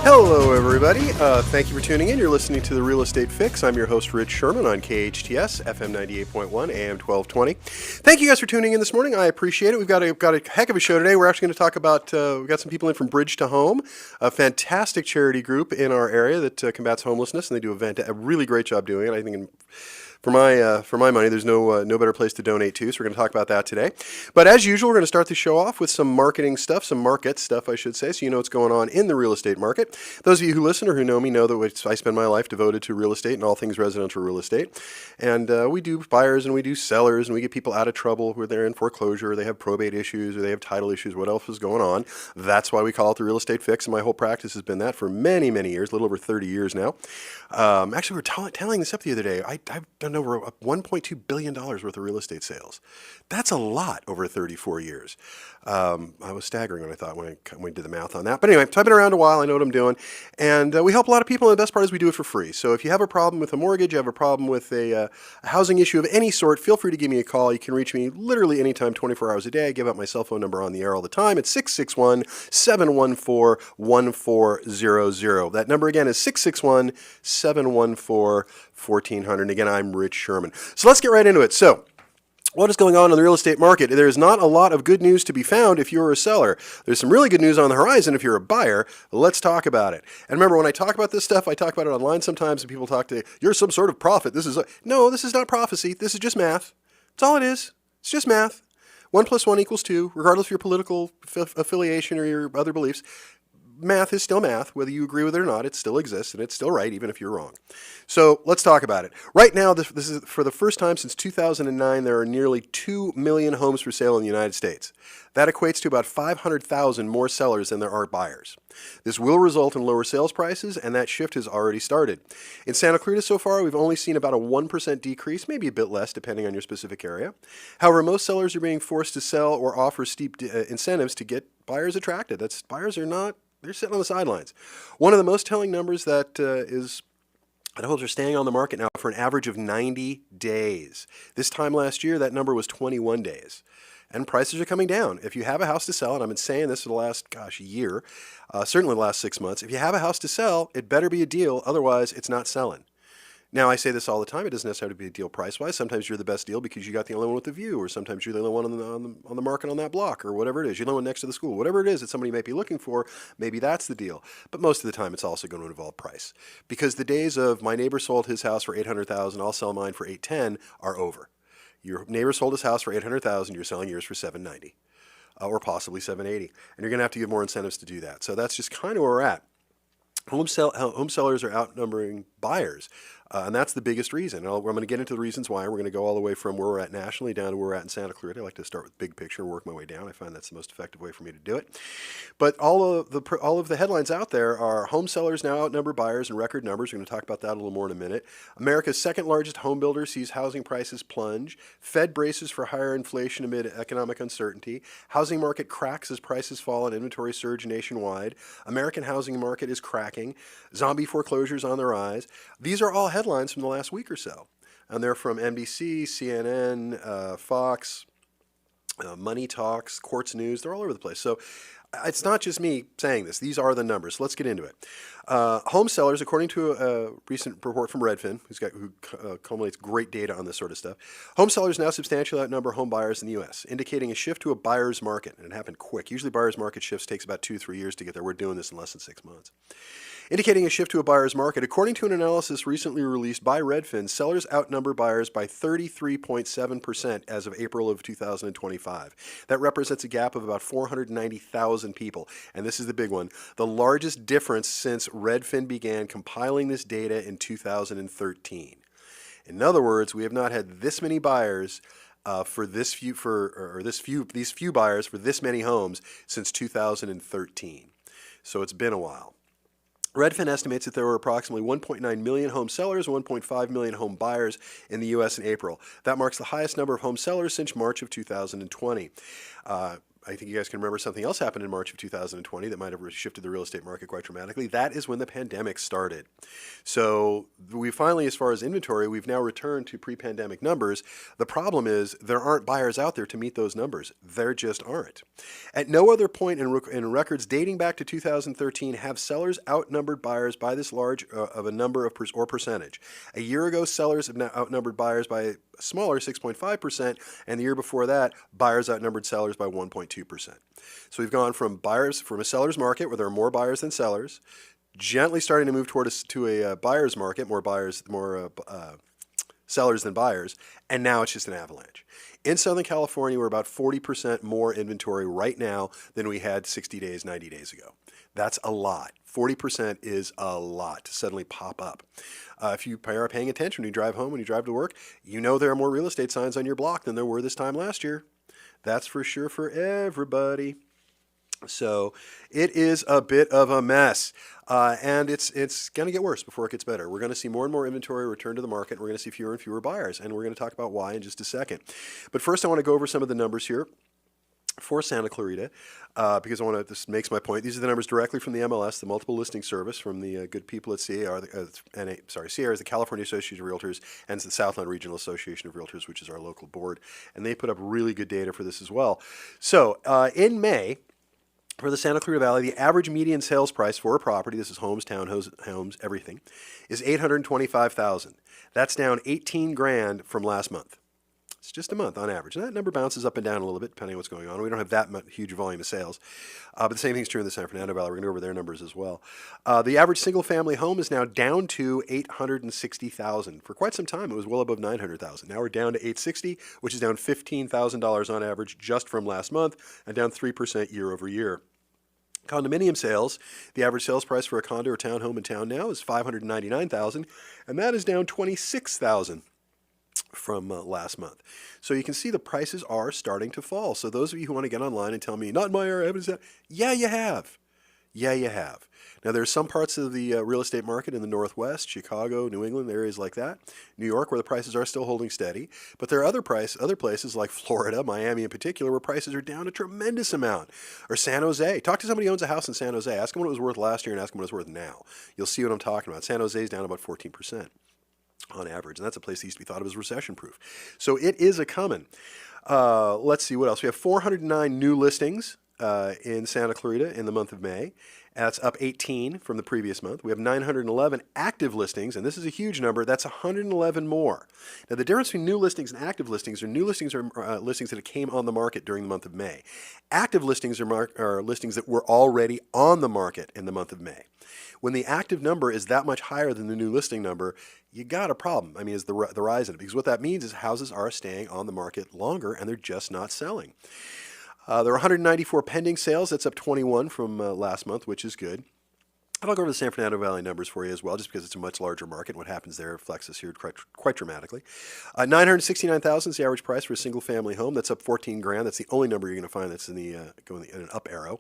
Hello, everybody. Thank you for tuning in. You're listening to The Real Estate Fix. I'm your host, Rich Szerman, on KHTS, FM 98.1, AM 1220. Thank you guys for tuning in this morning. I appreciate it. We've got a heck of a show today. We're actually going to talk about, we've got some people in from Bridge to Home, a fantastic charity group in our area that combats homelessness, and they do a really great job doing it. I think for my money, there's no better place to donate to, so we're going to talk about that today. But as usual, we're going to start the show off with some marketing stuff, some market stuff, I should say, so you know what's going on in the real estate market. Those of you who listen or who know me know that I spend my life devoted to real estate and all things residential real estate. And we do buyers and we do sellers, and we get people out of trouble where they're in foreclosure, or they have probate issues, or they have title issues, what else is going on. That's why we call it the Real Estate Fix, and my whole practice has been that for many, many years, a little over 30 years now. Actually, we were tallying this up the other day. I've done over $1.2 billion worth of real estate sales. That's a lot over 34 years. I was staggering when I thought when we did the math on that. But anyway, so I've been around a while. I know what I'm doing. And we help a lot of people, and the best part is we do it for free. So if you have a problem with a mortgage, you have a problem with a housing issue of any sort, feel free to give me a call. You can reach me literally anytime, 24 hours a day. I give out my cell phone number on the air all the time. It's 661-714-1400. That number again is 661-714-1400. And again, I'm Rich Szerman. So let's get right into it. So what is going on in the real estate market? There's not a lot of good news to be found if you're a seller. There's some really good news on the horizon if you're a buyer. Let's talk about it. And remember, when I talk about this stuff, I talk about it online sometimes, and people talk to, you're some sort of prophet. No, this is not prophecy. This is just math. That's all it is. It's just math. 1 + 1 = 2, regardless of your political affiliation or your other beliefs. Math is still math. Whether you agree with it or not, it still exists, and it's still right, even if you're wrong. So let's talk about it. Right now, this is for the first time since 2009, there are nearly 2 million homes for sale in the United States. That equates to about 500,000 more sellers than there are buyers. This will result in lower sales prices, and that shift has already started. In Santa Clarita so far, we've only seen about a 1% decrease, maybe a bit less depending on your specific area. However, most sellers are being forced to sell or offer steep incentives to get buyers attracted. They're sitting on the sidelines. One of the most telling numbers that homes are staying on the market now for an average of 90 days. This time last year, that number was 21 days. And prices are coming down. If you have a house to sell, and I've been saying this for the last, year, certainly the last 6 months, if you have a house to sell, it better be a deal, otherwise it's not selling. Now, I say this all the time. It doesn't necessarily have to be a deal price-wise. Sometimes you're the best deal because you got the only one with the view, or sometimes you're the only one on the market on that block, or whatever it is. You're the one next to the school. Whatever it is that somebody might be looking for, maybe that's the deal. But most of the time, it's also going to involve price, because the days of my neighbor sold his house for $800,000, I'll sell mine for $810 are over. Your neighbor sold his house for $800,000, you're selling yours for $790, or possibly $780, and you're going to have to give more incentives to do that. So that's just kind of where we're at. Home sellers are outnumbering buyers, and that's the biggest reason. I'm going to get into the reasons why. We're going to go all the way from where we're at nationally down to where we're at in Santa Clarita. I like to start with big picture and work my way down. I find that's the most effective way for me to do it. But all of the headlines out there are home sellers now outnumber buyers in record numbers. We're going to talk about that a little more in a minute. America's second largest home builder sees housing prices plunge. Fed braces for higher inflation amid economic uncertainty. Housing market cracks as prices fall and inventory surge nationwide. American housing market is cracking. Zombie foreclosures on the rise. These are all headlines from the last week or so. And they're from NBC, CNN, Fox, Money Talks, Quartz News. They're all over the place. So it's not just me saying this. These are the numbers. Let's get into it. Home sellers, according to a recent report from Redfin, who culminates great data on this sort of stuff, home sellers now substantially outnumber home buyers in the U.S., indicating a shift to a buyer's market. And it happened quick. Usually buyer's market shifts takes about 2-3 years to get there. We're doing this in less than 6 months. Indicating a shift to a buyer's market. According to an analysis recently released by Redfin, sellers outnumber buyers by 33.7% as of April of 2025. That represents a gap of about 490,000 people. And this is the big one. The largest difference since Redfin began compiling this data in 2013. In other words, we have not had this many buyers these few buyers for this many homes since 2013. So it's been a while. Redfin estimates that there were approximately 1.9 million home sellers and 1.5 million home buyers in the U.S. in April. That marks the highest number of home sellers since March of 2020. I think you guys can remember something else happened in March of 2020 that might have shifted the real estate market quite dramatically. That is when the pandemic started. So we finally, as far as inventory, we've now returned to pre-pandemic numbers. The problem is there aren't buyers out there to meet those numbers. There just aren't. At no other point in records dating back to 2013 have sellers outnumbered buyers by this large of a number of or percentage. A year ago, sellers have now outnumbered buyers by a smaller 6.5%, and the year before that, buyers outnumbered sellers by 1.2%. So we've gone from a seller's market where there are more buyers than sellers, gently starting to move toward a buyer's market, more sellers than buyers, and now it's just an avalanche. In Southern California, we're about 40% more inventory right now than we had 60 days, 90 days ago. That's a lot. 40% is a lot to suddenly pop up. If you are paying attention when you drive home, when you drive to work, you know there are more real estate signs on your block than there were this time last year. That's for sure for everybody. So it is a bit of a mess, and it's going to get worse before it gets better. We're going to see more and more inventory return to the market. We're going to see fewer and fewer buyers, and we're going to talk about why in just a second. But first, I want to go over some of the numbers here for Santa Clarita, because this makes my point. These are the numbers directly from the MLS, the multiple listing service from the good people at CAR. CAR is the California Association of Realtors, and it's the Southland Regional Association of Realtors, which is our local board. And they put up really good data for this as well. So in May, for the Santa Clarita Valley, the average median sales price for a property, this is homes, townhomes, everything, is $825,000. That's down $18,000 from last month. It's just a month on average. And that number bounces up and down a little bit depending on what's going on. We don't have that huge volume of sales. But the same thing's true in the San Fernando Valley. We're going to go over their numbers as well. The average single-family home is now down to $860,000. For quite some time, it was well above $900,000. Now we're down to $860,000, which is down $15,000 on average just from last month, and down 3% year over year. Condominium sales, the average sales price for a condo or townhome in town now is $599,000, and that is down $26,000 from last month. So you can see the prices are starting to fall. So those of you who want to get online and tell me, not in my area, yeah, you have. Yeah, you have. Now, there's some parts of the real estate market in the Northwest, Chicago, New England, areas like that, New York, where the prices are still holding steady. But there are other places like Florida, Miami in particular, where prices are down a tremendous amount. Or San Jose. Talk to somebody who owns a house in San Jose. Ask them what it was worth last year and ask them what it's worth now. You'll see what I'm talking about. San Jose is down about 14% on average, and that's a place that used to be thought of as recession-proof. So it is a coming. Let's see what else. We have 409 new listings in Santa Clarita in the month of May. That's up 18 from the previous month. We have 911 active listings, and this is a huge number. That's 111 more. Now, the difference between new listings and active listings are new listings are listings that came on the market during the month of May. Active listings are listings that were already on the market in the month of May. When the active number is that much higher than the new listing number, you got a problem. I mean, is the rise in it. Because what that means is houses are staying on the market longer, and they're just not selling. There are 194 pending sales. That's up 21 from last month, which is good. I'll go over the San Fernando Valley numbers for you as well, just because it's a much larger market. What happens there reflects us here quite dramatically. $969,000 is the average price for a single-family home. That's up $14,000. That's the only number you're going to find that's in an up arrow.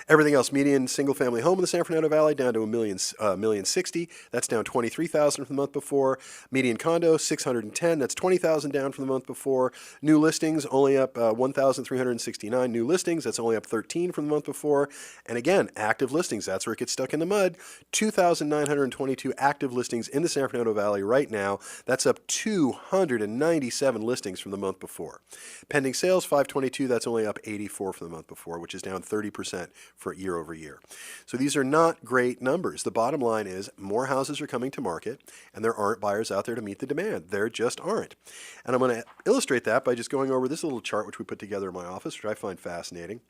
Everything else, median single-family home in the San Fernando Valley down to $1,060,000. That's down $23,000 from the month before. Median condo $610,000. That's $20,000 down from the month before. New listings only up 1,369 new listings. That's only up 13 from the month before. And again, active listings. That's where it gets stuck in the mud. 2,922 active listings in the San Fernando Valley right now. That's up 297 listings from the month before. Pending sales, 522. That's only up 84 from the month before, which is down 30% for year over year. So these are not great numbers. The bottom line is more houses are coming to market, and there aren't buyers out there to meet the demand. There just aren't. And I'm going to illustrate that by just going over this little chart which we put together in my office, which I find fascinating.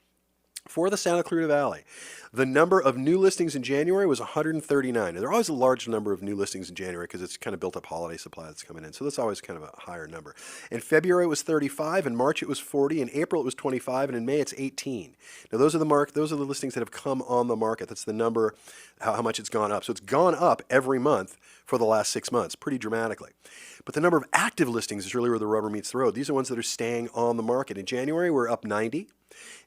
For the Santa Clarita Valley, the number of new listings in January was 139. And there are always a large number of new listings in January because it's kind of built up holiday supply that's coming in. So that's always kind of a higher number. In February, it was 35. In March, it was 40. In April, it was 25. And in May, it's 18. Now, those are the listings that have come on the market. That's the number, how much it's gone up. So it's gone up every month for the last 6 months, pretty dramatically. But the number of active listings is really where the rubber meets the road. These are ones that are staying on the market. In January, we're up 90.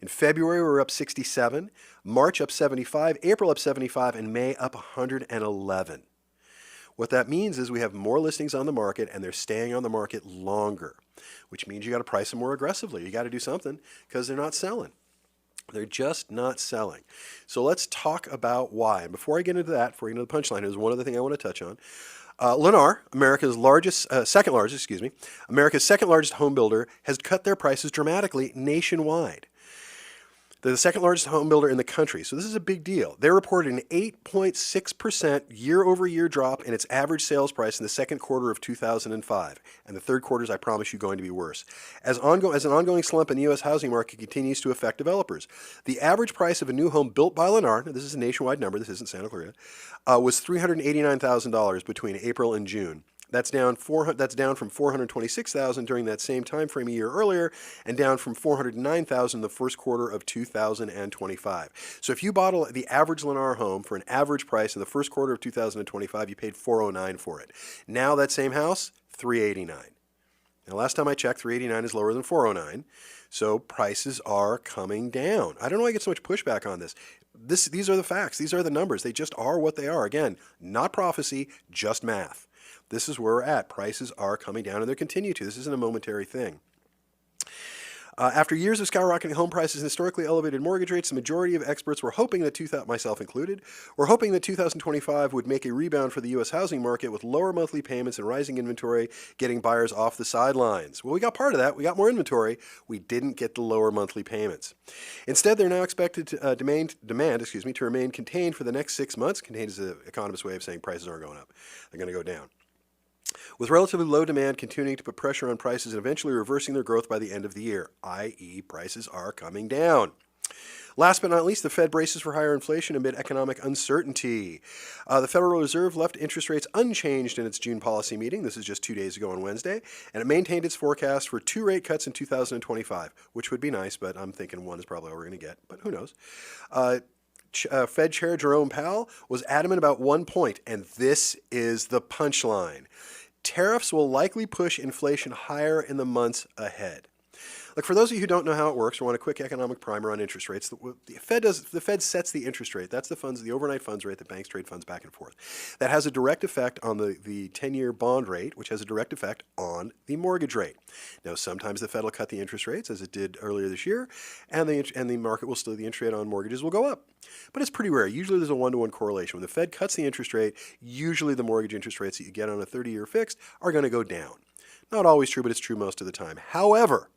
In February, we're up 67. March, up 75. April, up 75. And May, up 111. What that means is we have more listings on the market, and they're staying on the market longer, which means you got to price them more aggressively. You got to do something because they're not selling. They're just not selling. So let's talk about why. And before I get into that, before I get into the punchline, there's one other thing I want to touch on. Lennar, America's second largest home builder, has cut their prices dramatically nationwide. They're the second largest home builder in the country, so this is a big deal. They reported an 8.6% year-over-year drop in its average sales price in the second quarter of 2005, and the third quarter is, I promise you, going to be worse. As an ongoing slump in the U.S. housing market continues to affect developers, the average price of a new home built by Lennar, now this is a nationwide number, this isn't Santa Clarita, was $389,000 between April and June. That's down from $426,000 during that same time frame a year earlier, and down from $409,000 in the first quarter of 2025. So if you bought the average Lennar home for an average price in the first quarter of 2025, you paid $409 for it. Now that same house, $389. Now last time I checked, $389 is lower than $409. So prices are coming down. I don't know why I get so much pushback on this. These are the facts. These are the numbers. They just are what they are. Again, not prophecy, just math. This is where we're at. Prices are coming down, and they continue to. This isn't a momentary thing. After years of skyrocketing home prices and historically elevated mortgage rates, the majority of experts were hoping that, myself included, were hoping that 2025 would make a rebound for the U.S. housing market with lower monthly payments and rising inventory, getting buyers off the sidelines. Well, we got part of that. We got more inventory. We didn't get the lower monthly payments. Instead, they're now expected to demand to remain contained for the next 6 months. Contained is the economist's way of saying prices aren't going up. They're going to go down, with relatively low demand continuing to put pressure on prices and eventually reversing their growth by the end of the year, i.e. prices are coming down. Last but not least, the Fed braces for higher inflation amid economic uncertainty. The Federal Reserve left interest rates unchanged in its June policy meeting. This is just 2 days ago on Wednesday. And it maintained its forecast for 2 rate cuts in 2025, which would be nice, but I'm thinking one is probably all we're going to get, but who knows. Fed Chair Jerome Powell was adamant about 1 point, and this is the punchline. Tariffs will likely push inflation higher in the months ahead. Look, for those of you who don't know how it works or want a quick economic primer on interest rates, the Fed sets the interest rate. That's the overnight funds rate that banks trade funds back and forth. That has a direct effect on the 10-year bond rate, which has a direct effect on the mortgage rate. Now, sometimes the Fed will cut the interest rates, as it did earlier this year, and the market will still, the interest rate on mortgages will go up. But it's pretty rare. Usually there's a 1-to-1 correlation. When the Fed cuts the interest rate, usually the mortgage interest rates that you get on a 30-year fixed are going to go down. Not always true, but it's true most of the time. However,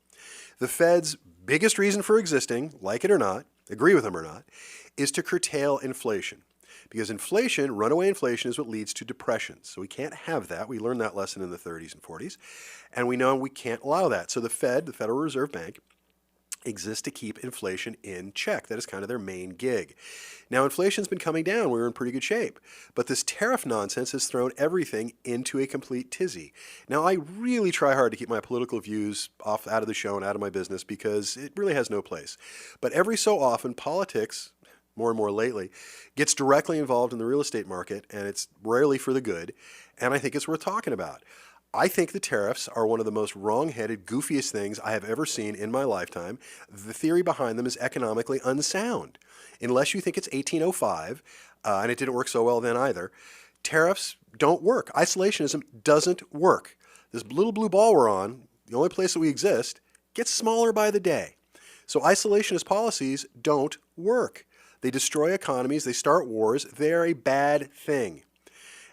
the Fed's biggest reason for existing, like it or not, agree with them or not, is to curtail inflation. Because inflation, runaway inflation, is what leads to depressions. So we can't have that. We learned that lesson in the 30s and 40s. And we know we can't allow that. So the Fed, the Federal Reserve Bank, exists to keep inflation in check. That is kind of their main gig. Now, inflation's been coming down. We're in pretty good shape. But this tariff nonsense has thrown everything into a complete tizzy. Now, I really try hard to keep my political views out of the show and out of my business because it really has no place. But every so often, politics, more and more lately, gets directly involved in the real estate market, and it's rarely for the good, and I think it's worth talking about. I think the tariffs are one of the most wrong-headed, goofiest things I have ever seen in my lifetime. The theory behind them is economically unsound. Unless you think it's 1805, and it didn't work so well then either, tariffs don't work. Isolationism doesn't work. This little blue ball we're on, the only place that we exist, gets smaller by the day. So isolationist policies don't work. They destroy economies. They start wars. They're a bad thing.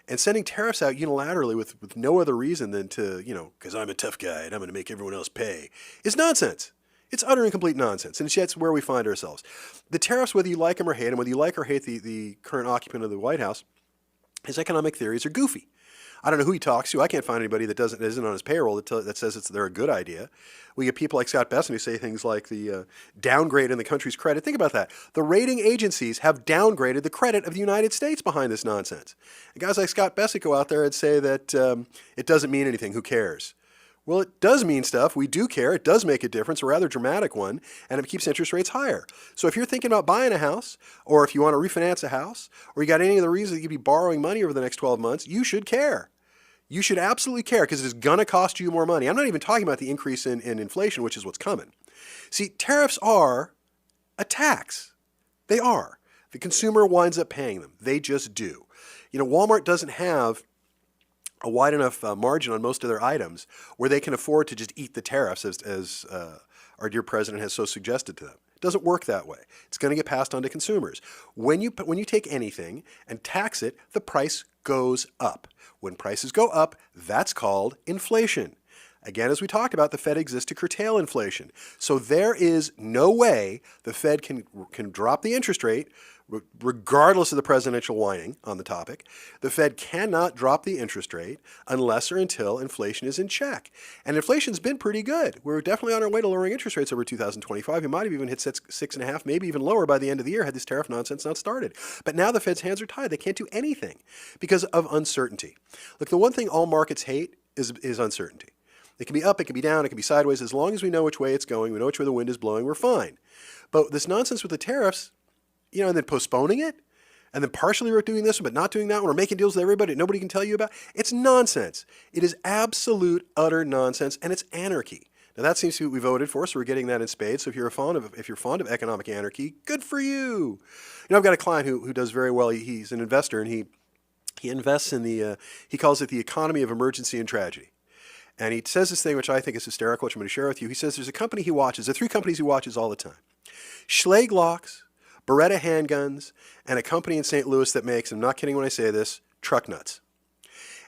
And sending tariffs out unilaterally with no other reason than to, because I'm a tough guy and I'm going to make everyone else pay, is nonsense. It's utter and complete nonsense. And that's where we find ourselves. The tariffs, whether you like them or hate them, whether you like or hate the current occupant of the White House, his economic theories are goofy. I don't know who he talks to. I can't find anybody that isn't on his payroll that says they're a good idea. We get people like Scott Bessent who say things like the downgrade in the country's credit. Think about that. The rating agencies have downgraded the credit of the United States behind this nonsense. And guys like Scott Bessent go out there and say that it doesn't mean anything. Who cares? Well, it does mean stuff. We do care. It does make a difference, a rather dramatic one, and it keeps interest rates higher. So if you're thinking about buying a house, or if you want to refinance a house, or you got any other reason that you'd be borrowing money over the next 12 months, you should care. You should absolutely care because it is going to cost you more money. I'm not even talking about the increase in inflation, which is what's coming. See, tariffs are a tax. They are. The consumer winds up paying them. They just do. Walmart doesn't have a wide enough margin on most of their items where they can afford to just eat the tariffs as our dear president has so suggested to them. It doesn't work that way. It's going to get passed on to consumers. When you take anything and tax it, the price goes up. When prices go up, that's called inflation. Again, as we talked about, the Fed exists to curtail inflation. So there is no way the Fed can drop the interest rate, regardless of the presidential whining on the topic. The Fed cannot drop the interest rate unless or until inflation is in check. And inflation's been pretty good. We're definitely on our way to lowering interest rates over 2025. We might have even hit 6.5, maybe even lower by the end of the year had this tariff nonsense not started. But now the Fed's hands are tied. They can't do anything because of uncertainty. Look, the one thing all markets hate is uncertainty. It can be up, it can be down, it can be sideways. As long as we know which way it's going, we know which way the wind is blowing, we're fine. But this nonsense with the tariffs, and then postponing it, and then partially we're doing this one, but not doing that one, or making deals with everybody that nobody can tell you about, it's nonsense. It is absolute, utter nonsense, and it's anarchy. Now that seems to be what we voted for, so we're getting that in spades. So if you're fond of economic anarchy, good for you. I've got a client who does very well. He's an investor, and he invests in he calls it the economy of emergency and tragedy. And he says this thing, which I think is hysterical, which I'm going to share with you. He says there's a company he watches. There are three companies he watches all the time. Schlage locks, Beretta handguns, and a company in St. Louis that makes, I'm not kidding when I say this, truck nuts.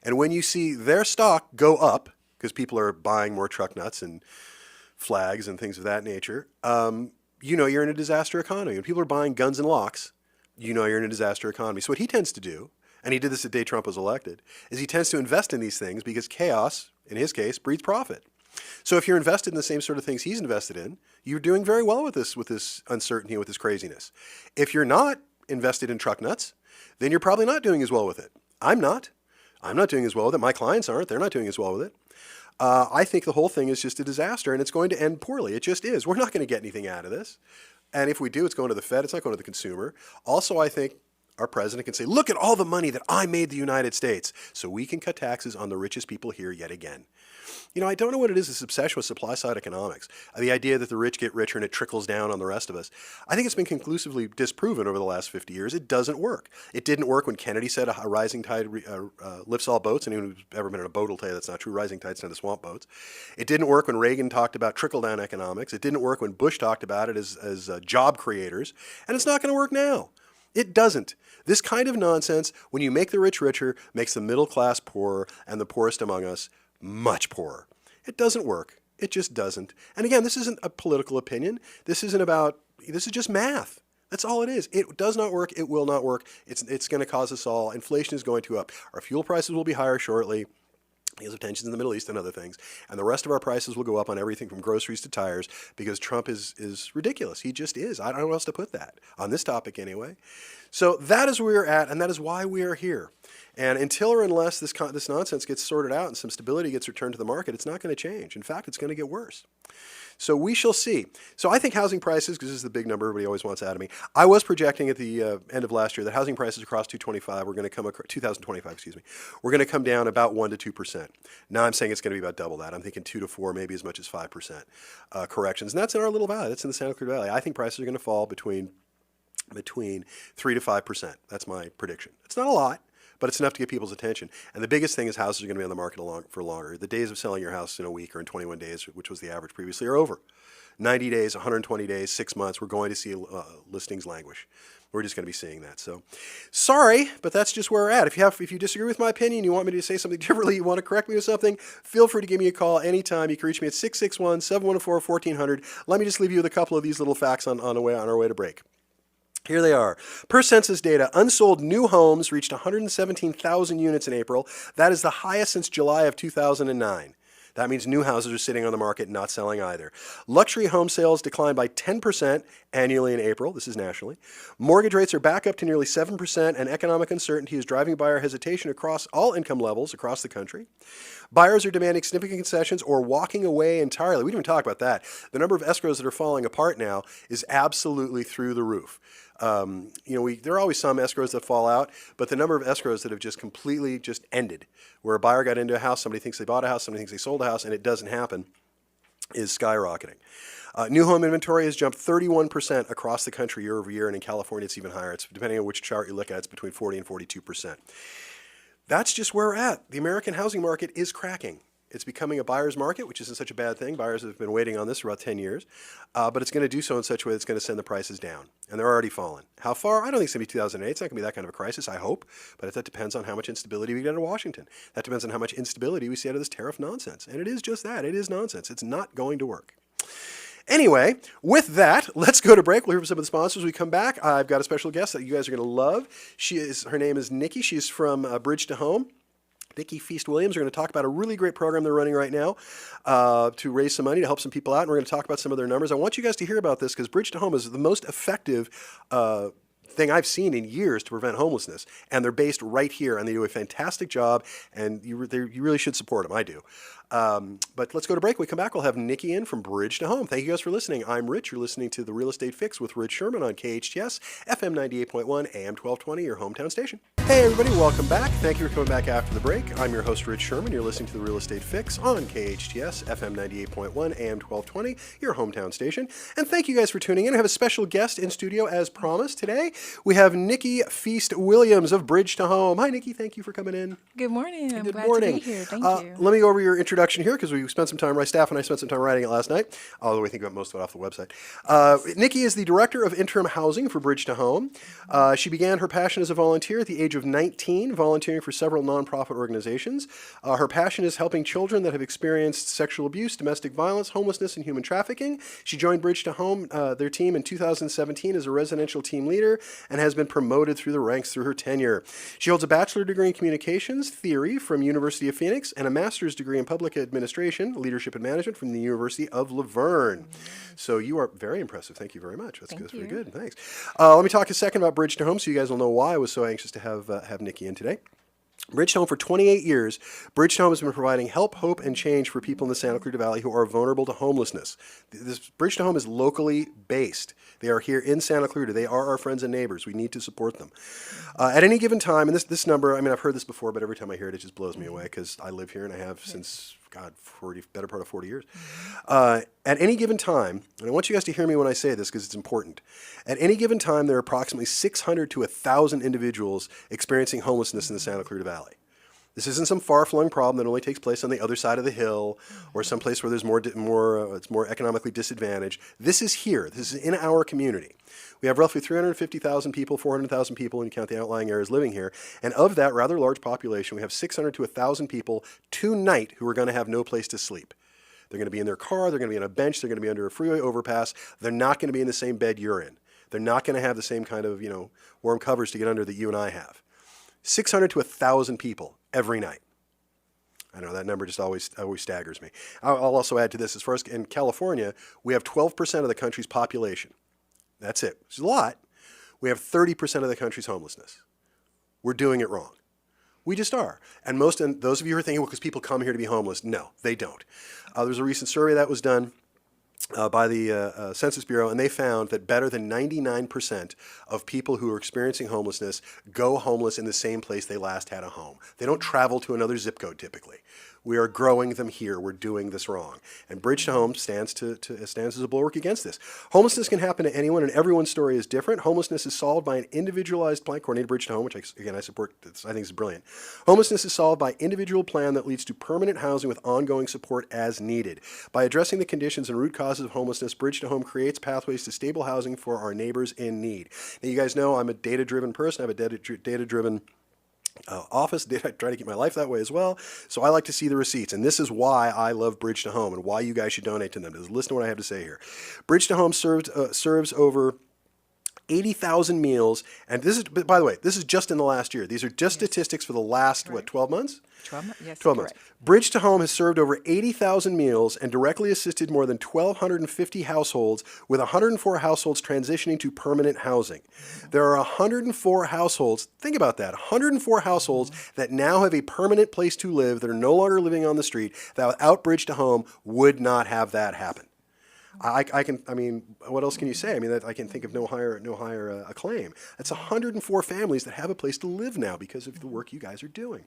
And when you see their stock go up, because people are buying more truck nuts and flags and things of that nature, you're in a disaster economy. When people are buying guns and locks, you're in a disaster economy. So what he tends to do, and he did this the day Trump was elected, is he tends to invest in these things because chaos, in his case, breeds profit. So if you're invested in the same sort of things he's invested in, you're doing very well with this uncertainty, with this craziness. If you're not invested in truck nuts, then you're probably not doing as well with it. I'm not. I'm not doing as well with it. My clients aren't. They're not doing as well with it. I think the whole thing is just a disaster, and it's going to end poorly. It just is. We're not going to get anything out of this. And if we do, it's going to the Fed. It's not going to the consumer. Also, I think our president can say, look at all the money that I made the United States, so we can cut taxes on the richest people here yet again. I don't know what it is, this obsession with supply-side economics, the idea that the rich get richer and it trickles down on the rest of us. I think it's been conclusively disproven over the last 50 years. It doesn't work. It didn't work when Kennedy said a rising tide lifts all boats. Anyone who's ever been in a boat will tell you that's not true. Rising tides tend to swamp boats. It didn't work when Reagan talked about trickle-down economics. It didn't work when Bush talked about it as job creators. And it's not going to work now. It doesn't. This kind of nonsense, when you make the rich richer, makes the middle class poorer and the poorest among us much poorer. It doesn't work. It just doesn't. And again, this isn't a political opinion. This is just math. That's all it is. It does not work. It will not work. It's going to cause us all. Inflation is going to up. Our fuel prices will be higher shortly because of tensions in the Middle East and other things. And the rest of our prices will go up on everything from groceries to tires because Trump is ridiculous. He just is. I don't know where else to put that, on this topic anyway. So that is where we're at, and that is why we are here. And until or unless this nonsense gets sorted out and some stability gets returned to the market, it's not going to change. In fact, it's going to get worse. So we shall see. So I think housing prices, because this is the big number everybody always wants out of me, I was projecting at the end of last year that housing prices across 2025, we're going to come down about 1 to 2%. Now I'm saying it's going to be about double that. I'm thinking 2 to 4, maybe as much as 5% corrections. And that's in our little valley. That's in the Santa Cruz Valley. I think prices are going to fall between 3 to 5%. That's my prediction. It's not a lot, but it's enough to get people's attention. And the biggest thing is houses are going to be on the market for longer. The days of selling your house in a week or in 21 days, which was the average previously, are over. 90 days, 120 days, 6 months, we're going to see listings languish. We're just going to be seeing that. So, sorry, but that's just where we're at. If you disagree with my opinion, you want me to say something differently, you want to correct me with something, feel free to give me a call anytime. You can reach me at 661-714-1400. Let me just leave you with a couple of these little facts on our way to break. Here they are. Per census data, unsold new homes reached 117,000 units in April. That is the highest since July of 2009. That means new houses are sitting on the market, not selling either. Luxury home sales declined by 10% annually in April. This is nationally. Mortgage rates are back up to nearly 7%, and economic uncertainty is driving buyer hesitation across all income levels across the country. Buyers are demanding significant concessions or walking away entirely. We didn't even talk about that. The number of escrows that are falling apart now is absolutely through the roof. There are always some escrows that fall out, but the number of escrows that have just completely just ended, where a buyer got into a house, somebody thinks they bought a house, somebody thinks they sold a house, and it doesn't happen, is skyrocketing. New home inventory has jumped 31% across the country year over year, and in California it's even higher. It's depending on which chart you look at, it's between 40 and 42%. That's just where we're at. The American housing market is cracking. It's becoming a buyer's market, which isn't such a bad thing. Buyers have been waiting on this for about 10 years. But it's going to do so in such a way that's going to send the prices down. And they're already falling. How far? I don't think it's going to be 2008. It's not going to be that kind of a crisis, I hope. But that depends on how much instability we get out of Washington. That depends on how much instability we see out of this tariff nonsense. And it is just that. It is nonsense. It's not going to work. Anyway, with that, let's go to break. We'll hear from some of the sponsors when we come back. I've got a special guest that you guys are going to love. Her name is Niki. She's from Bridge to Home. Niki Feast-Williams. We're going to talk about a really great program they're running right now to raise some money to help some people out. And we're going to talk about some of their numbers. I want you guys to hear about this because Bridge to Home is the most effective thing I've seen in years to prevent homelessness. And they're based right here, and they do a fantastic job. And you really should support them. I do. But let's go to break. When we come back, we'll have Niki in from Bridge to Home. Thank you guys for listening. I'm Rich. You're listening to The Real Estate Fix with Rich Szerman on KHTS, FM 98.1, AM 1220, your hometown station. Hey everybody, welcome back. Thank you for coming back after the break. I'm your host, Rich Szerman. You're listening to The Real Estate Fix on KHTS, FM 98.1, AM 1220, your hometown station. And thank you guys for tuning in. I have a special guest in studio as promised today. We have Niki Feast-Williams of Bridge to Home. Hi Niki, thank you for coming in. Good morning. I'm Good glad morning. to be here. Thank you. Let me go over your introduction here because we spent some time, my staff and I spent some time writing it last night, although we think about most of it off the website. Niki is the director of Interim Housing for Bridge to Home. She began her passion as a volunteer at the age of 19, volunteering for several nonprofit organizations. Her passion is helping children that have experienced sexual abuse, domestic violence, homelessness, and human trafficking. She joined Bridge to Home, their team, in 2017 as a residential team leader and has been promoted through the ranks through her tenure. She holds a bachelor's degree in communications theory from University of Phoenix and a master's degree in public administration, leadership and management from the University of Laverne. So you are very impressive. Thank you very much. That's very good. Thanks. Let me talk a second about Bridge to Home so you guys will know why I was so anxious to have Niki in today. Bridge to Home for 28 years, Bridge to Home has been providing help, hope, and change for people in the Santa Clarita Valley who are vulnerable to homelessness. This Bridge to Home is locally based. They are here in Santa Clarita. They are our friends and neighbors. We need to support them. At any given time, and this number, I mean, I've heard this before, but every time I hear it, it just blows me away because I live here and I have since, better part of 40 years. At any given time, and I want you guys to hear me when I say this because it's important. At any given time, there are approximately 600 to 1,000 individuals experiencing homelessness in the Santa Clarita Valley. This isn't some far-flung problem that only takes place on the other side of the hill or someplace where there's it's more economically disadvantaged. This is here. This is in our community. We have roughly 350,000 people, 400,000 people, when you count the outlying areas living here. And of that rather large population, we have 600 to 1,000 people tonight who are going to have no place to sleep. They're going to be in their car. They're going to be on a bench. They're going to be under a freeway overpass. They're not going to be in the same bed you're in. They're not going to have the same kind of, warm covers to get under that you and I have. 600 to 1,000 people every night. I know that number just always staggers me. I'll also add to this, as far as in California, we have 12% of the country's population. That's it. It's a lot. We have 30% of the country's homelessness. We're doing it wrong. We just are. And those of you who are thinking, well, because people come here to be homeless, no, they don't. There's a recent survey that was done by the Census Bureau, and they found that better than 99% of people who are experiencing homelessness go homeless in the same place they last had a home. They don't travel to another zip code typically. We are growing them here. We're doing this wrong. And Bridge to Home stands as a bulwark against this. Homelessness can happen to anyone, and everyone's story is different. Homelessness is solved by an individualized plan, according to Bridge to Home, which I support. I think is brilliant. Homelessness is solved by individual plan that leads to permanent housing with ongoing support as needed. By addressing the conditions and root causes of homelessness, Bridge to Home creates pathways to stable housing for our neighbors in need. Now, you guys know I'm a data-driven person. I have a data-driven office. I try to keep my life that way as well. So I like to see the receipts. And this is why I love Bridge to Home and why you guys should donate to them. Just listen to what I have to say here. Bridge to Home serves over 80,000 meals. And this is, by the way, this is just in the last year. These are just statistics for the last, 12 months? 12 months? Yes, 12 months. Bridge to Home has served over 80,000 meals and directly assisted more than 1,250 households, with 104 households transitioning to permanent housing. There are 104 households, think about that, 104 households that now have a permanent place to live, that are no longer living on the street, that without Bridge to Home would not have that happen. What else can you say? I can think of no higher acclaim. That's 104 families that have a place to live now because of the work you guys are doing.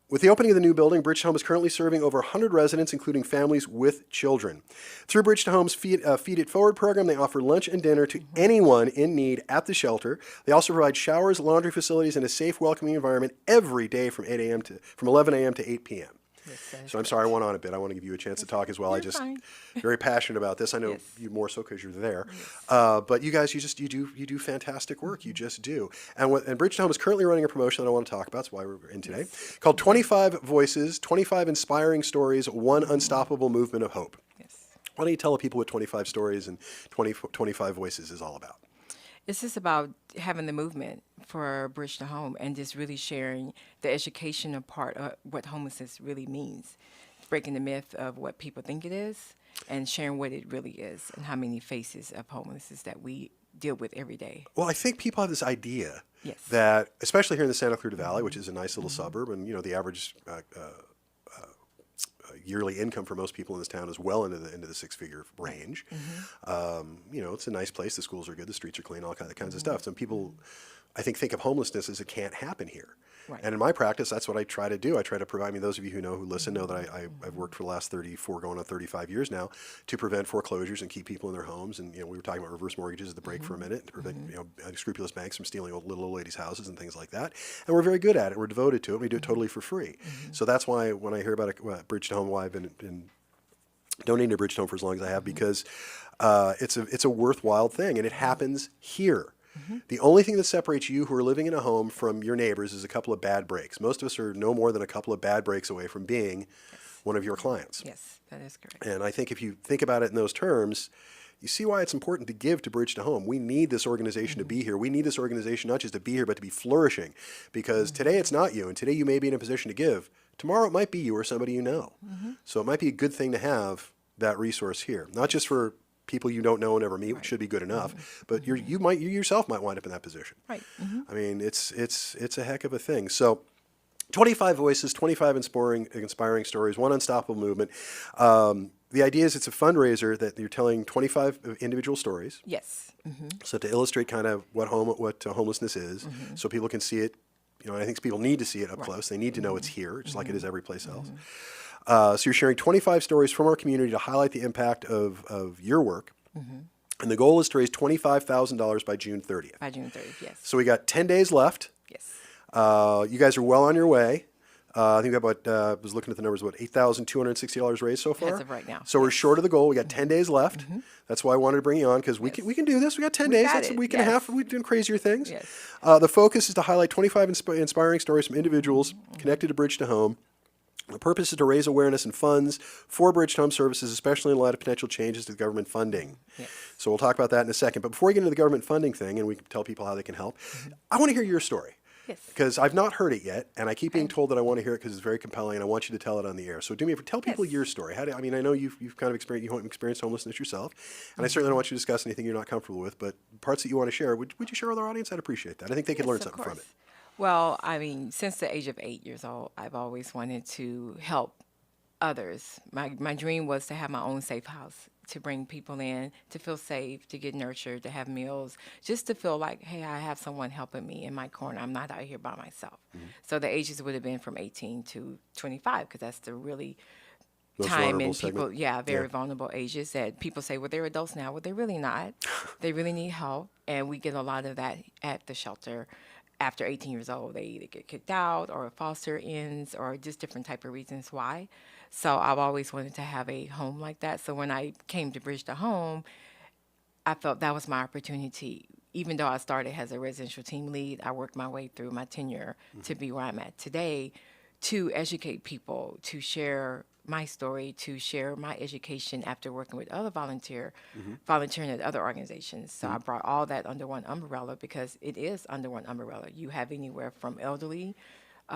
With the opening of the new building, Bridge to Home is currently serving over 100 residents, including families with children. Through Bridge to Home's Feed It Forward program, they offer lunch and dinner to anyone in need at the shelter. They also provide showers, laundry facilities, and a safe, welcoming environment every day from 11 a.m. to 8 p.m. Yes, that is So I'm sorry I correct. went on a bit. I want to give you a chance to talk as well. I You're just fine. very passionate about this. I know Yes. you more so because you're there. Yes. But you guys, you do fantastic work. You just do. And Bridge Home is currently running a promotion that I want to talk about. That's why we're in today. Yes. Called 25 Voices, 25 Inspiring Stories, One Unstoppable Movement of Hope. Yes. Why don't you tell the people what 25 Stories and 25 Voices is all about? It's just about having the movement for Bridge to Home and just really sharing the educational part of what homelessness really means, breaking the myth of what people think it is and sharing what it really is and how many faces of homelessness that we deal with every day. Well, I think people have this idea Yes. that, especially here in the Santa Clarita Valley, which is a nice little suburb, and the average yearly income for most people in this town is well into the six-figure range. It's a nice place. The schools are good. The streets are clean. All kinds of stuff. Some people, I think of homelessness as it can't happen here. Right. And in my practice, that's what I try to do. I try to provide, those of you who listen know that I've worked for the last 34, going on 35 years now, to prevent foreclosures and keep people in their homes. And, we were talking about reverse mortgages at the break for a minute, to prevent, unscrupulous banks from stealing little old ladies' houses and things like that. And we're very good at it. We're devoted to it. We do it totally for free. So that's why when I hear about Bridge to Home, why I've been donating to Bridge to Home for as long as I have, because it's a worthwhile thing, and it happens here. The only thing that separates you who are living in a home from your neighbors is a couple of bad breaks. Most of us are no more than a couple of bad breaks away from being one of your clients. Yes, that is correct. And I think if you think about it in those terms, you see why it's important to give to Bridge to Home. We need this organization to be here. We need this organization not just to be here, but to be flourishing. Because today it's not you, and today you may be in a position to give. Tomorrow it might be you or somebody you know. So it might be a good thing to have that resource here, not just for people you don't know and never meet, which should be good enough, but you yourself might wind up in that position. Right. I mean, it's a heck of a thing. So 25 voices, 25 inspiring stories, one unstoppable movement. The idea is it's a fundraiser that you're telling 25 individual stories. Yes. So to illustrate kind of what homelessness is, so people can see it. I think people need to see it up close. They need to know it's here, just like it is every place else. So you're sharing 25 stories from our community to highlight the impact of your work. And the goal is to raise $25,000 by June 30th. By June 30th, yes. So we got 10 days left. Yes. You guys are well on your way. I think we got I was looking at the numbers, $8,260 raised so far? As of right now. So we're short of the goal. We got 10 days left. That's why I wanted to bring you on, because we can do this. We got 10 days. got That's a it. week and a half. We're doing crazier things. Yes. The focus is to highlight 25 inspiring stories from individuals connected to Bridge to Home. The purpose is to raise awareness and funds for Bridge to Home services, especially in light of potential changes to government funding. Yes. So we'll talk about that in a second. But before we get into the government funding thing, and we can tell people how they can help, I want to hear your story. Yes. Because I've not heard it yet, and I keep being told that I want to hear it because it's very compelling, and I want you to tell it on the air. So do me a favor, tell people Yes. your story. I know you've kind of experienced homelessness yourself, and I certainly don't want you to discuss anything you're not comfortable with, but parts that you want to share, would you share with our audience? I'd appreciate that. I think they could learn Yes, of something from it. course. Well, since the age of 8 years old, I've always wanted to help others. My dream was to have my own safe house, to bring people in, to feel safe, to get nurtured, to have meals, just to feel like, hey, I have someone helping me in my corner. I'm not out here by myself. So the ages would have been from 18 to 25, because that's the really Most time vulnerable and people, segment. very vulnerable ages that people say, well, they're adults now. Well, they're really not. They really need help. And we get a lot of that at the shelter. After 18 years old, they either get kicked out or foster ends or just different type of reasons why. So I've always wanted to have a home like that. So when I came to Bridge to Home, I felt that was my opportunity. Even though I started as a residential team lead, I worked my way through my tenure to be where I'm at today, to educate people, to share my story, to share my education after working with other volunteering at other organizations. So I brought all that under one umbrella, because it is under one umbrella. You have anywhere from elderly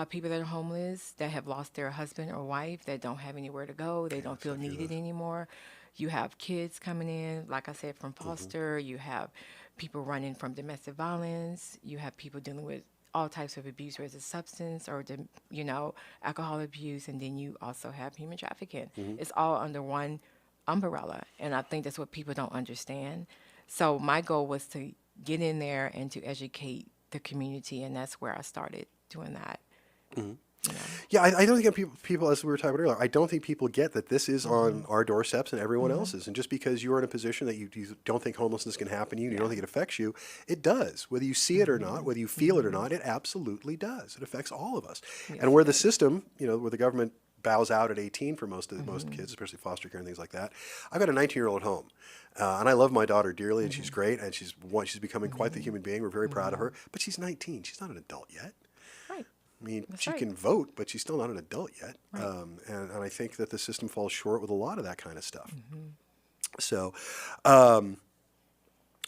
people that are homeless, that have lost their husband or wife, that don't have anywhere to go, they don't feel needed anymore. You have kids coming in, like I said, from foster. You have people running from domestic violence. You have people dealing with all types of abuse, whether it's substance or alcohol abuse, and then you also have human trafficking. It's all under one umbrella, and I think that's what people don't understand. So my goal was to get in there and to educate the community, and that's where I started doing that. Yeah, I don't think people, as we were talking about earlier, I don't think people get that this is on our doorsteps and everyone else's. And just because you're in a position that you don't think homelessness can happen to you, and you don't think it affects you, it does. Whether you see it or not, whether you feel it or not, it absolutely does. It affects all of us. Yes, And where it the does. system, where the government bows out at 18 for most kids, especially foster care and things like that. I've got a 19-year-old at home, and I love my daughter dearly, and she's great, and she's becoming quite the human being. We're very proud of her, but she's 19. She's not an adult yet. Right. I mean, That's she right. can vote, but she's still not an adult yet. Right. And I think that the system falls short with a lot of that kind of stuff. So,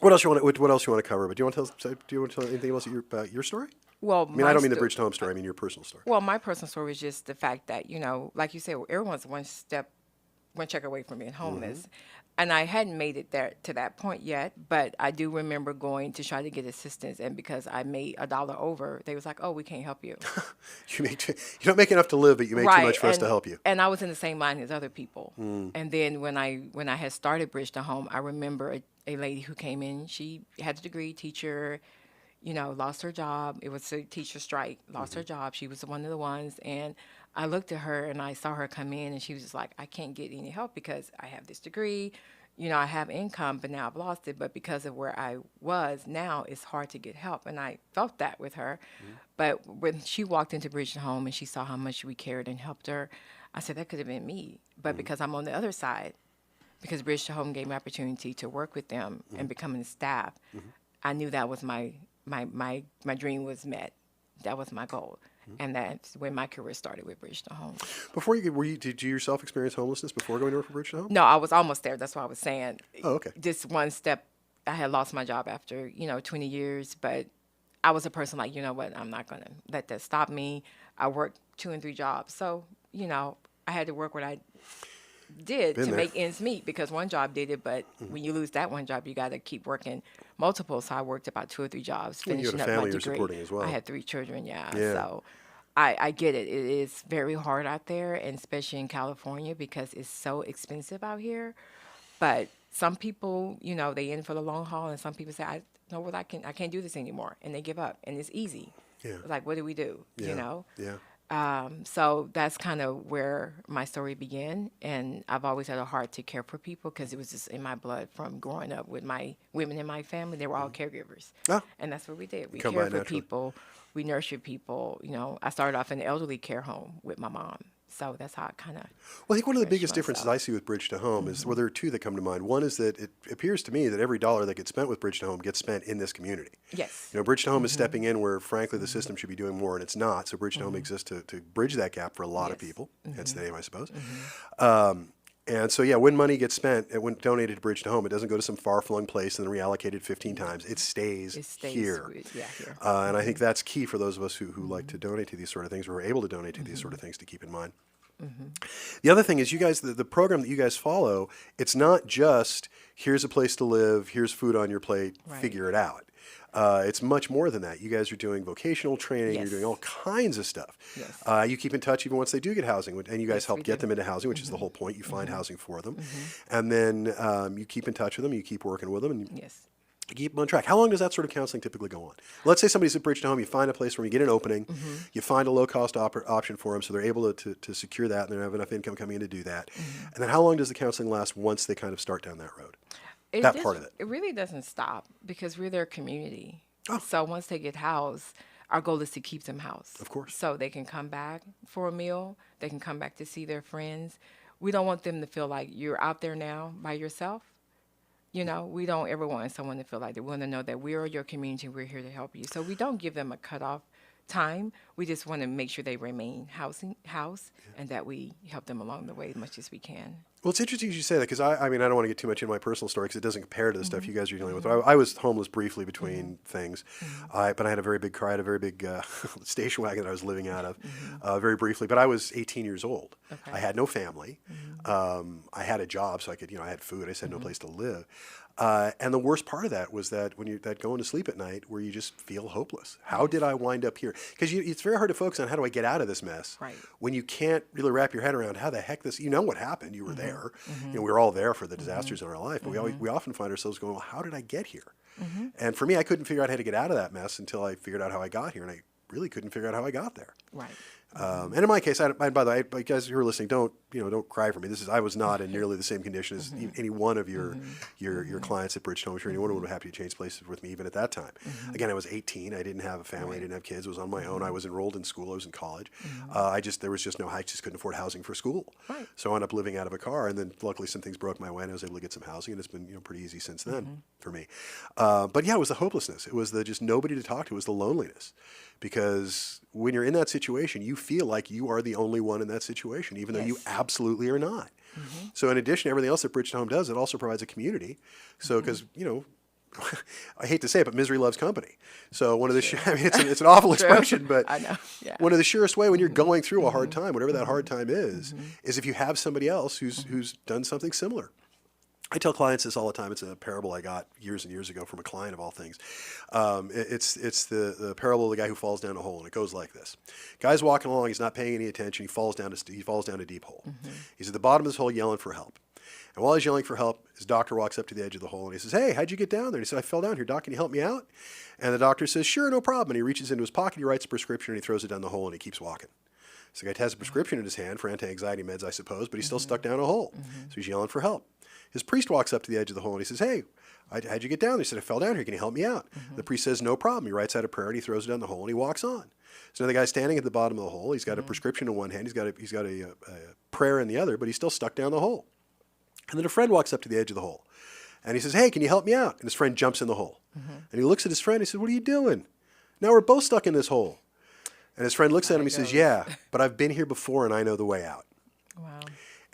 what else you want to cover? But do you want to tell anything else about your story? Well, I mean, I don't mean the bridge to home story. I mean your personal story. Well, my personal story is just the fact that, like you said, everyone's one check away from being homeless. And I hadn't made it there to that point yet, but I do remember going to try to get assistance, and because I made $1 over, they was like, "Oh, we can't help you." You don't make enough to live, but you make too much for us to help you. And I was in the same line as other people. And then when I had started Bridge to Home, I remember a lady who came in. She had a degree, teacher, lost her job. It was a teacher strike, lost her job. She was one of the ones. And I looked at her and I saw her come in, and she was just like, I can't get any help because I have this degree. I have income, but now I've lost it. But because of where I was now, it's hard to get help. And I felt that with her. But when she walked into Bridge to Home and she saw how much we cared and helped her, I said, that could have been me. But because I'm on the other side, because Bridge to Home gave me opportunity to work with them and becoming staff, I knew that was my dream was met. That was my goal. And that's when my career started with Bridge to Home. Before did you yourself experience homelessness before going to work for Bridge to Home? No, I was almost there. That's what I was saying. Oh, okay. Just one step. I had lost my job after, 20 years, but I was a person like, you know what, I'm not going to let that stop me. I worked 2 and 3 jobs. So, I had to work what I did to make ends meet, because one job did it, but when you lose that one job, you got to keep working multiple. So I worked about 2 or 3 jobs, Well, you had finishing a up my family you're degree. supporting as well. I had 3 children, yeah. Yeah. So I get it. It is very hard out there, and especially in California, because it's so expensive out here. But some people, they in for the long haul, and some people say, I can't do this anymore, and they give up, and it's easy. Yeah. It's like, what do we do? Yeah. Yeah. So that's kind of where my story began, and I've always had a heart to care for people because it was just in my blood from growing up with my women in my family. They were all caregivers, and that's what we did. We cared for people, we nurtured people. I started off in an elderly care home with my mom, so that's how I kind of. Well, I think one of the biggest differences I see with Bridge to Home is, well, there are 2 that come to mind. One is that it appears to me that every dollar that gets spent with Bridge to Home gets spent in this community. Yes. Bridge to Home is stepping in where, frankly, the system should be doing more, and it's not. So Bridge to Home exists to bridge that gap for a lot of people. Hence the name, I suppose. And so, when money gets spent, when donated to Bridge to Home, it doesn't go to some far-flung place and then reallocated 15 times. It stays here. Here. And I think that's key for those of us who like to donate to these sort of things, or are able to donate to these sort of things, to keep in mind. The other thing is, you guys, the program that you guys follow, it's not just here's a place to live, here's food on your plate, figure it out. It's much more than that. You guys are doing vocational training. Yes. You're doing all kinds of stuff. Yes. You keep in touch even once they do get housing, and you guys help get them into housing, which is the whole point. You find housing for them, and then you keep in touch with them. You keep working with them, and Yes. you keep them on track. How long does that sort of counseling typically go on? Let's say somebody's at Bridge to Home. You find a place where you get an opening. You find a low-cost option for them, so they're able to secure that, and they have enough income coming in to do that. And then how long does the counseling last once they kind of start down that road? Part of it. It really doesn't stop, because we're their community. Oh. So once they get housed, our goal is to keep them housed. Of course. So they can come back for a meal. They can come back to see their friends. We don't want them to feel like you're out there now by yourself. We don't ever want someone to feel like they want to know that we are your community. We're here to help you. So we don't give them a cutoff time. We just want to make sure they remain housed, and that we help them along the way as much as we can. Well, it's interesting you say that, because I mean, I don't want to get too much into my personal story because it doesn't compare to the stuff you guys are dealing with. I was homeless briefly between things, but I had a very big car. I had a very big station wagon that I was living out of very briefly. But I was 18 years old. Okay. I had no family. I had a job, so I could, I had food. I just had no place to live. And the worst part of that was that when you're going to sleep at night, where you just feel hopeless. How did I wind up here? Because it's very hard to focus on how do I get out of this mess when you can't really wrap your head around how the heck this. You know what happened? You were there. We were all there for the disasters in our life, but we often find ourselves going, well, how did I get here? And for me, I couldn't figure out how to get out of that mess until I figured out how I got here, and I really couldn't figure out how I got there. Right. And in my case, and by the way, you guys who are listening, don't cry for me. I was not in nearly the same condition as any one of your clients at Bridge to Home. I'm sure anyone would be happy to change places with me even at that time. Again, I was 18. I didn't have a family. I didn't have kids. I was on my own. I was enrolled in school. I was in college. I just couldn't afford housing for school. Right. So I wound up living out of a car. And then luckily some things broke my way and I was able to get some housing. And it's been pretty easy since then for me. But yeah, it was the hopelessness. It was the just nobody to talk to. It was the loneliness. Because when you're in that situation, you feel like you are the only one in that situation, even though you absolutely are not. So in addition to everything else that Bridge to Home does, it also provides a community. So because, I hate to say it, but misery loves company. So one of the, it's an awful expression, but I know. Yeah. one of the surest way when you're going through a hard time, whatever that hard time is if you have somebody else who's done something similar. I tell clients this all the time. It's a parable I got years and years ago from a client of all things. It's the parable of the guy who falls down a hole, and it goes like this: guy's walking along, he's not paying any attention. He falls down a deep hole. He's at the bottom of this hole yelling for help. And while he's yelling for help, his doctor walks up to the edge of the hole and he says, "Hey, how'd you get down there?" And he said, "I fell down here. Doc, can you help me out?" And the doctor says, "Sure, no problem." And he reaches into his pocket, he writes a prescription, and he throws it down the hole, and he keeps walking. So the guy has a prescription in his hand for anti-anxiety meds, I suppose, but he's still stuck down a hole. So he's yelling for help. His priest walks up to the edge of the hole and he says, "Hey, how'd you get down there?" He said, "I fell down here. Can you help me out?" The priest says, "No problem." He writes out a prayer and he throws it down the hole and he walks on. So now the guy's standing at the bottom of the hole. He's got a prescription in one hand. He's got a prayer in the other, but he's still stuck down the hole. And then a friend walks up to the edge of the hole and he says, "Hey, can you help me out?" And his friend jumps in the hole. And he looks at his friend and he says, "What are you doing? Now we're both stuck in this hole." And his friend looks at him and he says, "Yeah, but I've been here before and I know the way out." Wow.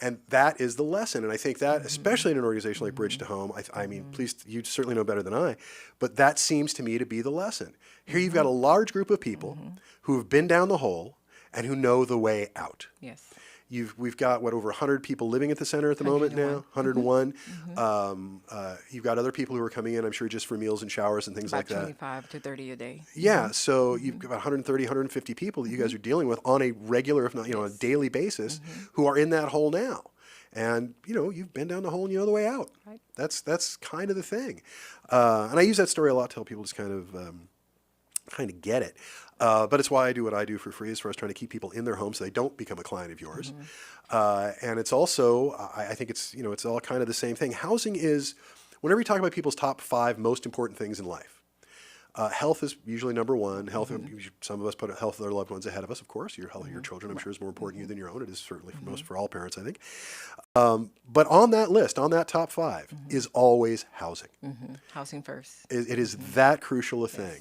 And that is the lesson. And I think that, especially in an organization like Bridge to Home, I mean, please, you certainly know better than I, but that seems to me to be the lesson. Here you've got a large group of people who have been down the hole and who know the way out. Yes. We've got, over 100 people living at the center at the moment now, 101. You've got other people who are coming in, I'm sure, just for meals and showers and things About like that. 25 to 30 a day. Yeah, so you've got 130, 150 people that you guys are dealing with on a regular, if not, on a daily basis, who are in that hole now. And, you've been down the hole and you know the way out. Right. That's kind of the thing. And I use that story a lot to help people just kind of get it. But it's why I do what I do for free, as far as trying to keep people in their homes so they don't become a client of yours. And it's also, I think it's all kind of the same thing. Housing is, whenever you talk about people's top 5 most important things in life, health is usually number one. Health, some of us put health of their loved ones ahead of us, of course. Your health of your children, I'm sure, is more important to you than your own. It is certainly for all parents, I think. But on that list, on that top 5, is always housing. Housing first. It is that crucial a thing.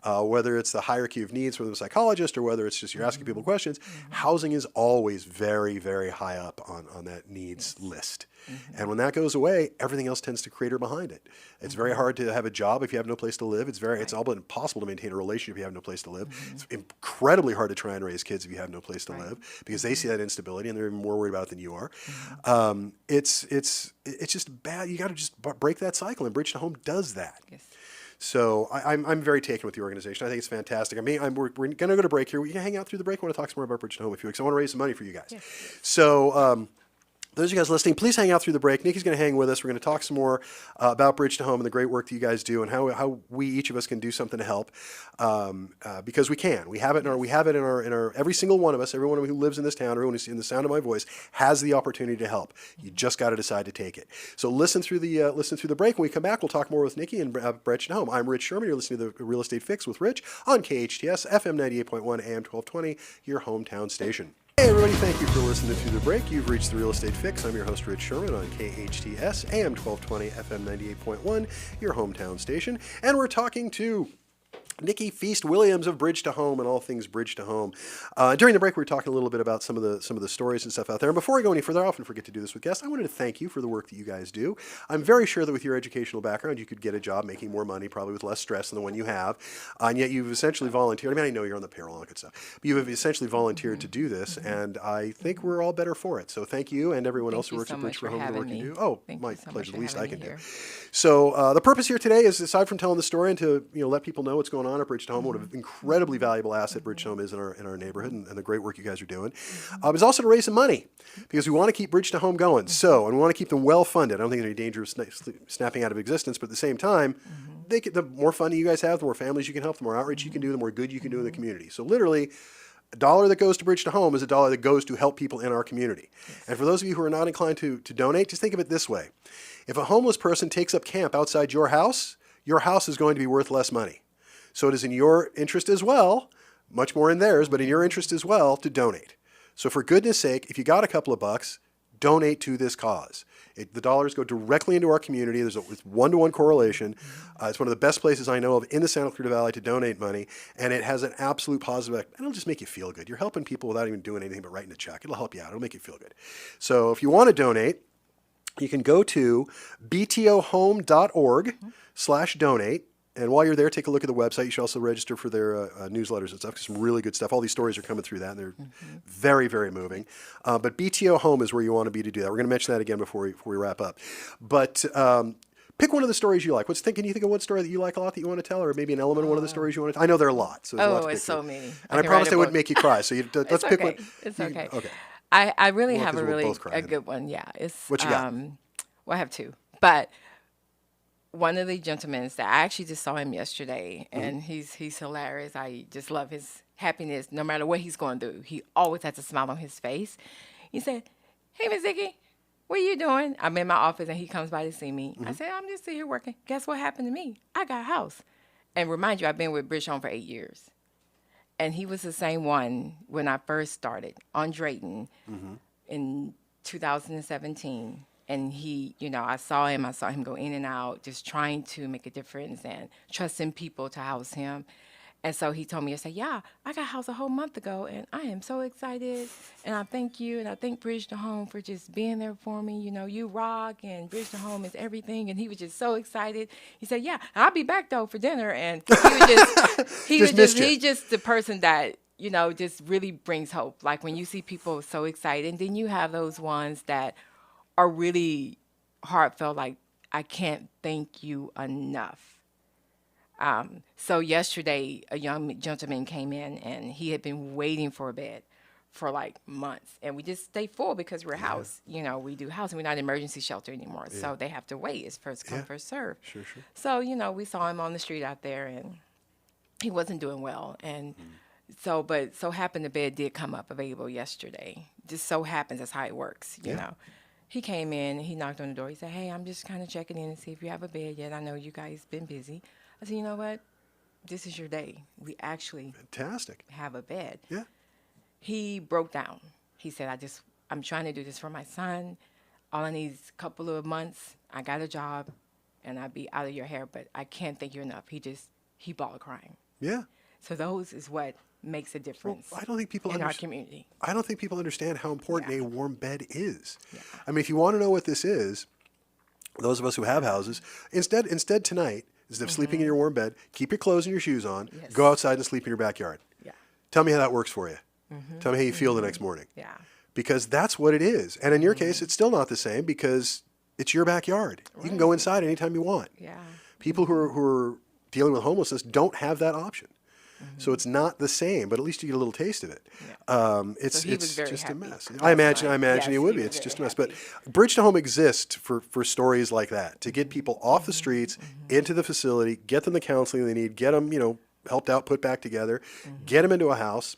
Whether it's the hierarchy of needs from the psychologist or whether it's just you're asking people questions, housing is always very, very high up on that needs list. And when that goes away, everything else tends to crater behind it. It's very hard to have a job if you have no place to live. It's all but impossible to maintain a relationship if you have no place to live. It's incredibly hard to try and raise kids if you have no place to live, because they see that instability and they're even more worried about it than you are. It's just bad. You got to just break that cycle, and Bridge to Home does that. Yes. So I'm very taken with the organization. I think it's fantastic. I mean, we're going to go to break here. We can hang out through the break. I want to talk some more about Bridge to Home in a few weeks. I want to raise some money for you guys. Yes. So those of you guys listening, please hang out through the break. Niki's going to hang with us. We're going to talk some more about Bridge to Home and the great work that you guys do, and how we, each of us, can do something to help, because we can. We have it in our every single one of us, everyone who lives in this town, everyone who's in the sound of my voice, has the opportunity to help. You just got to decide to take it. So listen through the break. When we come back, we'll talk more with Niki and Bridge to Home. I'm Rich Szerman. You're listening to the Real Estate Fix with Rich on KHTS FM 98.1 AM 1220, your hometown station. Hey everybody, thank you for listening to The Break. You've reached the Real Estate Fix. I'm your host, Rich Szerman, on KHTS, AM 1220, FM 98.1, your hometown station. And we're talking to Niki Feast-Williams of Bridge to Home and all things Bridge to Home. During the break, we were talking a little bit about some of the stories and stuff out there. And before I go any further, I often forget to do this with guests. I wanted to thank you for the work that you guys do. I'm very sure that with your educational background, you could get a job making more money, probably with less stress than the one you have. And yet you've essentially volunteered. I mean, I know you're on the payroll and all that good stuff, but you have essentially volunteered to do this, and I think we're all better for it. So thank you, and everyone else who works at Bridge to Home, the work you do. Oh, my pleasure. The least I can do. So the purpose here today is, aside from telling the story and to let people know what's going on at Bridge to Home, what an incredibly valuable asset Bridge to Home is in our neighborhood, and the great work you guys are doing, is also to raise some money, because we want to keep Bridge to Home going. And we want to keep them well funded. I don't think there's any danger of snapping out of existence, but at the same time, the more fun you guys have, the more families you can help, the more outreach you can do, the more good you can do in the community. So literally, a dollar that goes to Bridge to Home is a dollar that goes to help people in our community. And for those of you who are not inclined to donate, just think of it this way. If a homeless person takes up camp outside your house is going to be worth less money. So it is in your interest as well, much more in theirs, but in your interest as well, to donate. So for goodness sake, if you got a couple of bucks, donate to this cause. The dollars go directly into our community. There's a one-to-one correlation. It's one of the best places I know of in the Santa Cruz Valley to donate money, and it has an absolute positive effect. It'll just make you feel good. You're helping people without even doing anything but writing a check. It'll help you out. It'll make you feel good. So if you want to donate, you can go to btohome.org/donate. And while you're there, take a look at the website. You should also register for their newsletters and stuff, because some really good stuff. All these stories are coming through that, and they're very, very moving. But BTO Home is where you want to be to do that. We're going to mention that again before we wrap up. But pick one of the stories you like. Can you think of one story that you like a lot that you want to tell, or maybe an element of one of the stories you want to tell? I know there are a lot. So there's a lot to pick it's so through. many. And I promised I wouldn't make you cry. So let's pick one. It's okay. Okay. I really Well, have 'cause a we'll really both cry, a good one. Yeah. It's What you got? well, I have two. But one of the gentlemen that I actually just saw him yesterday, and he's hilarious. I just love his happiness. No matter what he's going through, he always has a smile on his face. He said, "Hey, Miss Niki, what are you doing?" I'm in my office, and he comes by to see me. I said, "I'm just sitting here working." Guess what happened to me? I got a house. And remind you, I've been with Bridge Home for 8 years. And he was the same one when I first started on Drayton in 2017. And he, I saw him go in and out, just trying to make a difference and trusting people to house him. And so he told me, I said, "Yeah, I got housed a whole month ago, and I am so excited. And I thank you, and I thank Bridge to Home for just being there for me. You rock, and Bridge to Home is everything." And he was just so excited. He said, "Yeah, I'll be back, though, for dinner." And he's just the person that, just really brings hope. Like when you see people so excited, and then you have those ones that are really heartfelt, like, "I can't thank you enough." So yesterday, a young gentleman came in, and he had been waiting for a bed for like months. And we just stay full because we're a house. We do housing. We're not an emergency shelter anymore. Yeah. So they have to wait. It's first come, first serve. Sure. So, we saw him on the street out there, and he wasn't doing well. And so happened the bed did come up available yesterday. Just so happens that's how it works, you know. He came in, and he knocked on the door. He said, "Hey, I'm just kind of checking in and see if you have a bed yet. I know you guys been busy." I said, "You know what? This is your day. We actually Fantastic. have a bed." Yeah. He broke down. He said, I'm trying to do this for my son. All I need is a couple of months. I got a job, and I'll be out of your hair, but I can't thank you enough." He bawled crying. Yeah. So those is what makes a difference I don't think people in our community. I don't think people understand how important a warm bed is. Yeah. I mean, if you want to know what this is, those of us who have houses, instead tonight, instead of sleeping in your warm bed, keep your clothes and your shoes on, go outside and sleep in your backyard. Yeah. Tell me how that works for you. Tell me how you feel the next morning. Yeah. Because that's what it is. And in your case, it's still not the same because it's your backyard. Right. You can go inside anytime you want. Yeah. People who are dealing with homelessness don't have that option. So it's not the same, but at least you get a little taste of it. Yeah. It's very just happy. a mess. I imagine you would be. It's just a mess. But Bridge to Home exists for stories like that, to get people off the streets, into the facility, get them the counseling they need, get them, helped out, put back together, get them into a house.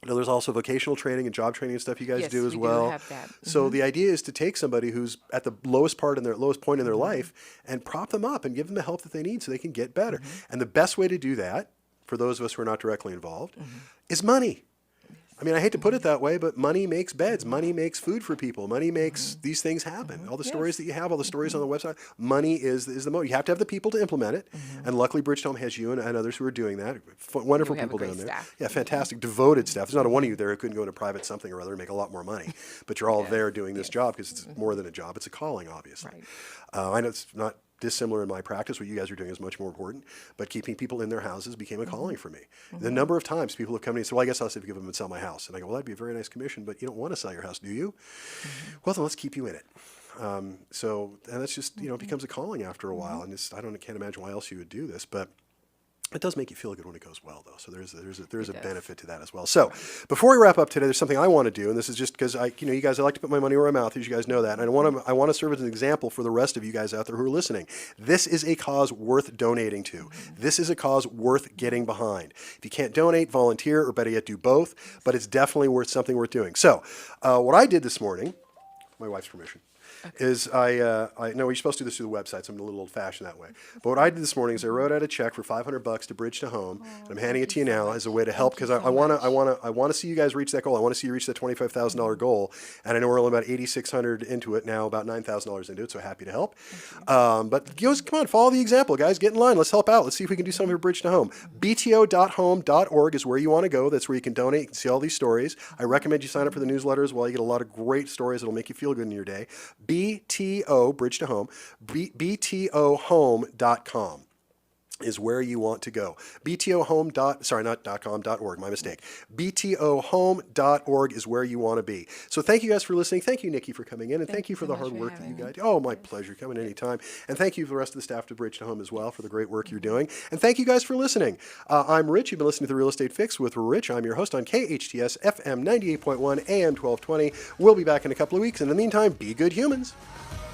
There's also vocational training and job training and stuff you guys do as well. Do have that. So the idea is to take somebody who's at the lowest point in their life and prop them up and give them the help that they need so they can get better. And the best way to do that, for those of us who are not directly involved, is money. I mean, I hate to put it that way, but money makes beds. Money makes food for people. Money makes these things happen. All the stories that you have, all the stories on the website, money is the motive. You have to have the people to implement it. And luckily, Bridge to Home has you and others who are doing that. Wonderful people down there. Staff. Yeah, fantastic, devoted staff. There's not a one of you there who couldn't go into private something or other and make a lot more money. But you're all there doing this job because it's more than a job. It's a calling, obviously. Right. I know it's not dissimilar in my practice. What you guys are doing is much more important, but keeping people in their houses became a calling for me. The number of times people have come to me and said, "Well, I guess I'll have to give them and sell my house." And I go, "Well, that'd be a very nice commission, but you don't want to sell your house, do you?" "Well, then let's keep you in it." And that's just, it becomes a calling after a while. And can't imagine why else you would do this, but It does make you feel good when it goes well, though. So there's a does. benefit to that as well. So before we wrap up today, there's something I want to do, and this is just because you guys, I like to put my money where my mouth is. You guys know that, and I want to serve as an example for the rest of you guys out there who are listening. This is a cause worth donating to. This is a cause worth getting behind. If you can't donate, volunteer, or better yet, do both. But it's definitely something worth doing. So what I did this morning, my wife's permission. Is I know you're supposed to do this through the website, so I'm a little old-fashioned that way. But what I did this morning is I wrote out a check for $500 to Bridge to Home, and I'm handing it to you now as a way to help because I want to see you guys reach that goal. I want to see you reach that $25,000 goal, and I know we're only about $8,600 into it now, about $9,000 into it. So happy to help. But come on, follow the example, guys. Get in line. Let's help out. Let's see if we can do something for Bridge to Home. bto.home.org is where you want to go. That's where you can donate. You can see all these stories. I recommend you sign up for the newsletter as well. You get a lot of great stories that'll make you feel good in your day. BTO, Bridge to Home, btohome.com is where you want to go. .org, my mistake. btohome.org is where you want to be. So thank you guys for listening. Thank you, Niki, for coming in, and thank you for the hard work that you guys do. Oh, my pleasure. Come in anytime. And thank you for the rest of the staff to Bridge to Home as well for the great work you're doing. And thank you guys for listening. I'm Rich. You've been listening to The Real Estate Fix with Rich. I'm your host on KHTS FM 98.1 AM 1220. We'll be back in a couple of weeks. In the meantime, be good humans.